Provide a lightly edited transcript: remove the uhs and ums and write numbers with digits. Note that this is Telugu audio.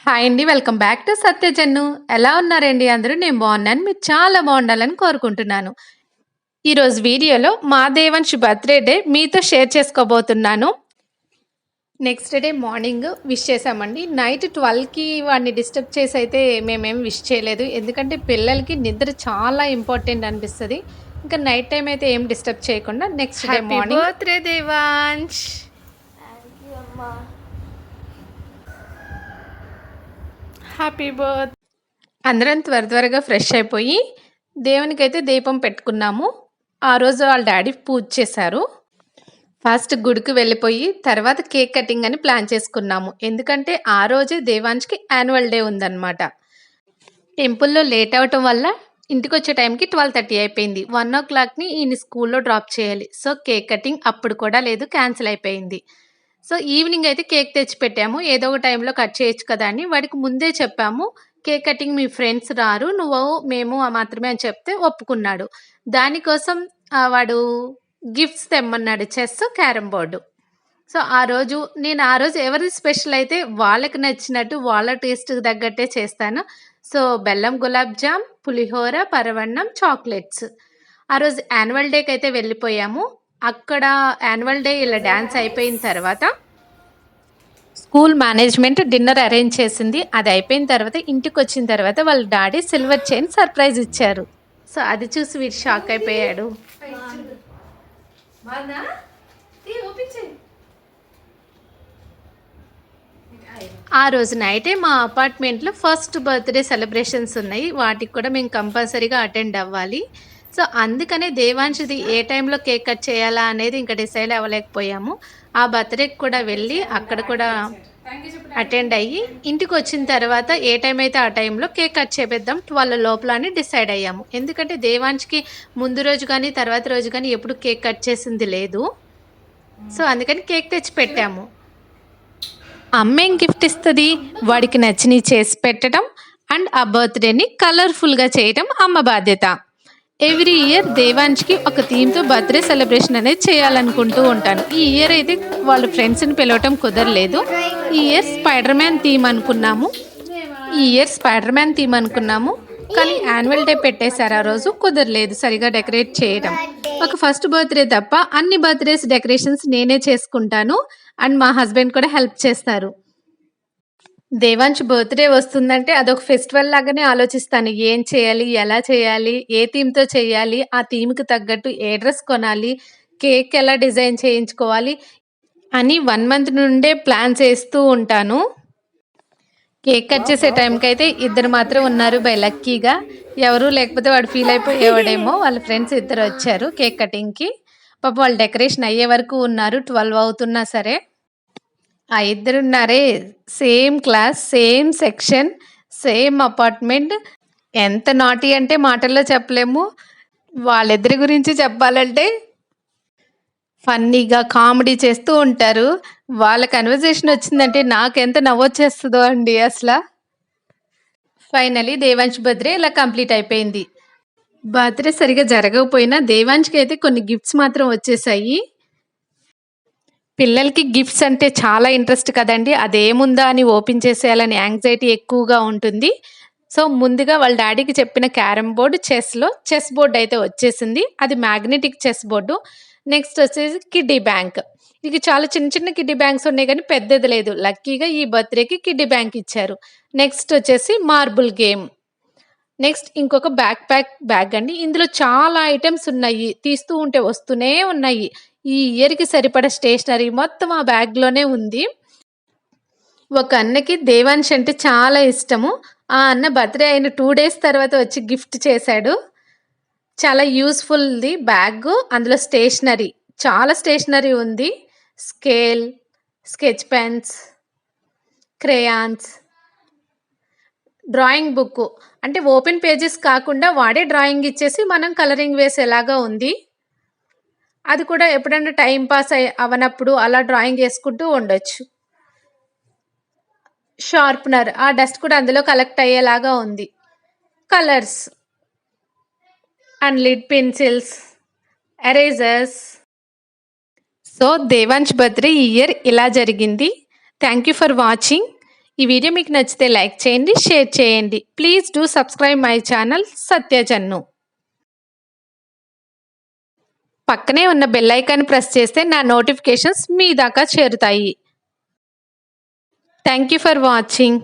హాయ్ అండి. Welcome back to Satyajannu. ఎలా ఉన్నారండి అందరూ? నేను బాగున్నాను. మీరు చాలా బాగుండాలని కోరుకుంటున్నాను. ఈరోజు వీడియోలో మా దేవాన్ష్ బర్త్‌డే మీతో షేర్ చేసుకోబోతున్నాను. నెక్స్ట్ డే మార్నింగ్ విష్ చేశామండి. నైట్ 12కి వాడిని డిస్టర్బ్ చేసి అయితే మేమేం విష్ చేయలేదు. ఎందుకంటే పిల్లలకి నిద్ర చాలా ఇంపార్టెంట్ అనిపిస్తది. ఇంకా నైట్ టైమ్ అయితే ఏం డిస్టర్బ్ చేయకుండా next day morning happy birthday Devansh. Thank you అమ్మా. Happy birth. అందరం త్వరగా ఫ్రెష్ అయిపోయి దేవునికైతే దీపం పెట్టుకున్నాము. ఆ రోజు వాళ్ళ డాడీ పూజ చేశారు. ఫస్ట్ గుడికి వెళ్ళిపోయి తర్వాత కేక్ కటింగ్ అని ప్లాన్ చేసుకున్నాము. ఎందుకంటే ఆ రోజే దేవాన్ష్‌కి యాన్యువల్ డే ఉందన్నమాట. టెంపుల్‌లో లేట్ అవ్వటం వల్ల ఇంటికొచ్చే టైంకి 12:30 అయిపోయింది. 1:00ని ఈయన్ని స్కూల్‌లో డ్రాప్ చేయాలి. సో కేక్ కటింగ్ అప్పుడు కూడా లేదు, క్యాన్సిల్ అయిపోయింది. సో ఈవినింగ్ అయితే కేక్ తెచ్చిపెట్టాము. ఏదో ఒక టైంలో కట్ చేయొచ్చు కదా అని వాడికి ముందే చెప్పాము. కేక్ కటింగ్ మీ ఫ్రెండ్స్ రారు, మేము మాత్రమే అని చెప్తే ఒప్పుకున్నాడు. దానికోసం వాడు గిఫ్ట్స్ తెమ్మన్నాడు. Chess, carrom board. సో నేను ఆ రోజు ఎవరిది స్పెషల్ అయితే వాళ్ళకి నచ్చినట్టు వాళ్ళ టేస్ట్‌కి తగ్గట్టే చేస్తాను. సో బెల్లం గులాబ్ జామ్, పులిహోర, పరవన్నం, చాక్లెట్స్. ఆ రోజు యాన్యువల్ డేకి అయితే వెళ్ళిపోయాము. అక్కడ యాన్యువల్ డే ఇలా డాన్స్ అయిపోయిన తర్వాత స్కూల్ మేనేజ్మెంట్ డిన్నర్ అరేంజ్ చేసింది. అది అయిపోయిన తర్వాత ఇంటికొచ్చిన తర్వాత వాళ్ళ డాడీ సిల్వర్ చైన్ సర్ప్రైజ్ ఇచ్చారు. సో అది చూసి వీడు షాక్ అయిపోయాడు. ఆ రోజు నైటే మా అపార్ట్మెంట్లో ఫస్ట్ బర్త్‌డే సెలబ్రేషన్స్ ఉన్నాయి. వాటికి కూడా మేము కంపల్సరీగా అటెండ్ అవ్వాలి. సో అందుకనే దేవాన్ష్‌ది ఏ టైంలో కేక్ కట్ చేయాలా అనేది ఇంకా డిసైడ్ అవ్వలేకపోయాము. ఆ బర్త్‌డేకి కూడా వెళ్ళి అక్కడ కూడా అటెండ్ అయ్యి ఇంటికొచ్చిన తర్వాత ఏ టైం అయితే ఆ టైంలో కేక్ కట్ చేపిద్దాం 12 లోపల అని డిసైడ్ అయ్యాము. ఎందుకంటే దేవాన్ష్‌కి ముందు రోజు కానీ తర్వాత రోజు కానీ ఎప్పుడు కేక్ కట్ చేసింది లేదు. సో అందుకని కేక్ తెచ్చి పెట్టాము. అమ్మేం గిఫ్ట్ ఇస్తుంది? వాడికి నచ్చినవి చేసి పెట్టడం అండ్ ఆ బర్త్‌డేని కలర్‌ఫుల్‌గా చేయడం అమ్మ బాధ్యత. ఎవ్రీ ఇయర్ దేవాన్ష్‌కి ఒక థీమ్‌తో బర్త్‌డే సెలబ్రేషన్ అనేది చేయాలనుకుంటూ ఉంటాను. ఈ ఇయర్ అయితే వాళ్ళ ఫ్రెండ్స్‌ని పిలవటం కుదరలేదు. ఈ ఇయర్ స్పైడర్ మ్యాన్ థీమ్ అనుకున్నాము. కానీ యాన్యువల్ డే పెట్టేశారు. ఆ రోజు కుదరలేదు సరిగా డెకరేట్ చేయడం. ఒక ఫస్ట్ బర్త్‌డే తప్ప అన్ని బర్త్‌డేస్ డెకరేషన్స్ నేనే చేసుకుంటాను. అండ్ మా హస్బెండ్ కూడా హెల్ప్ చేస్తారు. దేవాన్ష్ బర్త్‌డే వస్తుందంటే అదొక ఫెస్టివల్ లాగానే ఆలోచిస్తాను. ఏం చేయాలి? ఎలా చేయాలి? ఏ థీమ్‌తో చేయాలి? ఆ థీమ్‌కి తగ్గట్టు ఏ డ్రెస్ కొనాలి? కేక్ ఎలా డిజైన్ చేయించుకోవాలి? అని 1 మంత్ నుండే ప్లాన్స్ ఏస్తూ ఉంటాను. కేక్ కట్ చేసే టైంకైతే ఇద్దరు మాత్రం ఉన్నారు బై లక్కీగా. ఎవరు లేకపోతే వాడు ఫీల్ అయిపోయేవాడేమో. వాళ్ళ ఫ్రెండ్స్ ఇద్దరు వచ్చారు కేక్ కటింగ్‌కి. పాపం వాళ్ళు డెకరేషన్ అయ్యే వరకు ఉన్నారు. 12 అవుతున్నా సరే. ఆ ఇద్దరున్నారే same class, same section, same apartment. ఎంత నాటీ అంటే మాటల్లో చెప్పలేము. వాళ్ళిద్దరి గురించి చెప్పాలంటే ఫన్నీగా కామెడీ చేస్తూ ఉంటారు. వాళ్ళ కన్వర్జేషన్ వచ్చిందంటే నాకెంత నవ్వొచ్చేస్తదో అండి అసల. ఫైనలీ దేవాన్ష్ బర్త్‌డే ఇలా కంప్లీట్ అయిపోయింది. బర్త్‌డే సరిగ్గా జరగకపోయినా దేవాన్ష్‌కి అయితే కొన్ని గిఫ్ట్స్ మాత్రం వచ్చేసాయి. పిల్లలకి గిఫ్ట్స్ అంటే చాలా ఇంట్రెస్ట్ కదండీ. అదేముందా అని ఓపెన్ చేసేయాలని యాంగ్జైటీ ఎక్కువగా ఉంటుంది. సో ముందుగా వాళ్ళ డాడీకి చెప్పిన క్యారమ్ బోర్డ్, చెస్ బోర్డ్ అయితే వచ్చేసింది. అది మ్యాగ్నెటిక్ చెస్ బోర్డు. నెక్స్ట్ వచ్చేసి కిడ్డీ బ్యాంక్. ఇక చాలా చిన్న చిన్న కిడ్డీ బ్యాంక్స్ ఉన్నాయి కానీ పెద్దది లేదు. లక్కీగా ఈ బర్త్‌డేకి కిడ్డీ బ్యాంక్ ఇచ్చారు. నెక్స్ట్ వచ్చేసి మార్బుల్ గేమ్. నెక్స్ట్ ఇంకొక బ్యాగ్ అండి. ఇందులో చాలా ఐటెమ్స్ ఉన్నాయి. తీస్తూ ఉంటే వస్తూనే ఉన్నాయి. ఈ ఇయర్‌కి సరిపడా స్టేషనరీ మొత్తం ఆ బ్యాగ్‌లోనే ఉంది. ఒక అన్నకి దేవాన్ష్ అంటే చాలా ఇష్టము. ఆ అన్న బర్త్‌డే అయిన 2 డేస్ తర్వాత వచ్చి గిఫ్ట్ చేశాడు. చాలా యూజ్‌ఫుల్‌ది బ్యాగు. అందులో స్టేషనరీ, చాలా స్టేషనరీ ఉంది. Scale, sketch pens, crayons, drawing book. అంటే ఓపెన్ పేజెస్ కాకుండా వాడే డ్రాయింగ్ ఇచ్చేసి మనం కలరింగ్ వేసేలాగా ఉంది. అది కూడా ఎప్పుడైనా టైం పాస్ అవ్వనప్పుడు అలా డ్రాయింగ్ వేసుకుంటూ ఉండొచ్చు. షార్ప్నర్, ఆ డస్ట్ కూడా అందులో కలెక్ట్ అయ్యేలాగా ఉంది. Colours and lead pencils, erasers. So Devansh birthday ఈ ఇయర్ ఇలా జరిగింది. Thank you for watching. ఈ వీడియో మీకు నచ్చితే లైక్ చేయండి, షేర్ చేయండి. Please do subscribe my channel Satyajannu. పక్కనే ఉన్న బెల్ ఐకాన్ ప్రెస్ చేస్తే నా నోటిఫికేషన్స్ మీ దాకా చేరుతాయి. Thank you for watching.